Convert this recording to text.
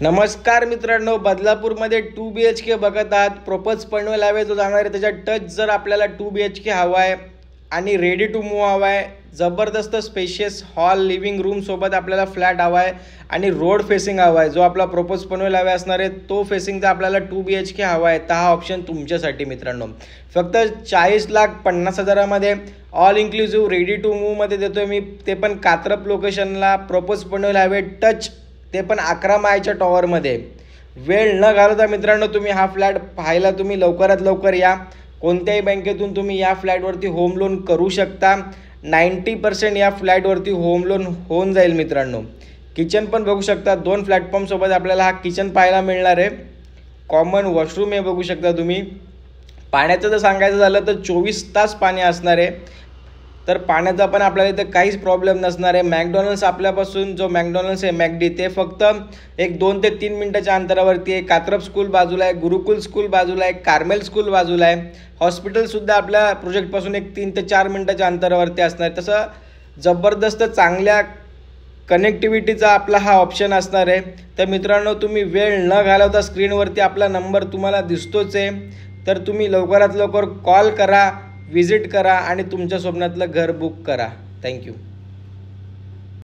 नमस्कार मित्रांनो, बदलापूरमध्ये 2 BHK बघत आहात. प्रपोज पनवेल हायवे जो जाणार आहे त्याच्या टच जर आपल्याला 2 BHK हवा आहे आणि रेडी टू मूव्ह हवा आहे. जबरदस्त स्पेशियस हॉल लिव्हिंग रूम सोबत आपल्याला फ्लॅट हवा आहे आणि रोड फेसिंग हवा आहे. जो आपला प्रपोज पनवेल हायवे असणार आहे तो फेसिंगचा आपल्याला 2 BHK हवा आहे. तर हा ऑप्शन तुमच्यासाठी मित्रांनो. फक्त 40,50,000मध्ये ऑल इन्क्लुझिव्ह रेडी टू मूव्हमध्ये देतोय मी, ते पण कात्रप लोकेशनला, प्रपोज पनवेल हायवे टच, ते पण 11 माळ्याच्या टॉवरमध्ये. वेळ न घालवता मित्रांनो तुम्ही हा फ्लॅट पाहायला तुम्ही लवकरात लवकर या. कोणत्याही बँकेतून तुम्ही या फ्लॅटवरती होम लोन करू शकता. 90% या फ्लॅटवरती होम लोन होऊन जाईल मित्रांनो. किचन पण बघू शकता, 2 प्लॅटफॉर्मसोबत आपल्याला हा किचन पाहायला मिळणार आहे. कॉमन वॉशरूम हे बघू शकता तुम्ही. पाण्याचं जर सांगायचं झालं तर 24 तास पाणी असणार आहे. तर पाण्याचा पण आपल्याला इथं काहीच प्रॉब्लेम नसणार आहे. मॅकडॉनल्ड्स आपल्यापासून जो मॅकडॉनल्ड्स आहे मॅकडी, ते फक्त एक 2 ते 3 मिनिटाच्या अंतरावरती आहे. कात्रप स्कूल बाजूला आहे, गुरुकुल स्कूल बाजूला आहे, कार्मेल स्कूल बाजूला आहे. हॉस्पिटलसुद्धा आपल्या प्रोजेक्टपासून एक 3 ते 4 मिनिटाच्या अंतरावरती असणार आहे. तसं जबरदस्त चांगल्या कनेक्टिव्हिटीचा आपला हा ऑप्शन असणार आहे. तर मित्रांनो तुम्ही वेळ न घालवता स्क्रीनवरती आपला नंबर तुम्हाला दिसतोच आहे. तर तुम्ही लवकरात लवकर कॉल करा, विजिट करा आणि तुमच्या स्वप्नातलं घर बुक करा. थँक्यू.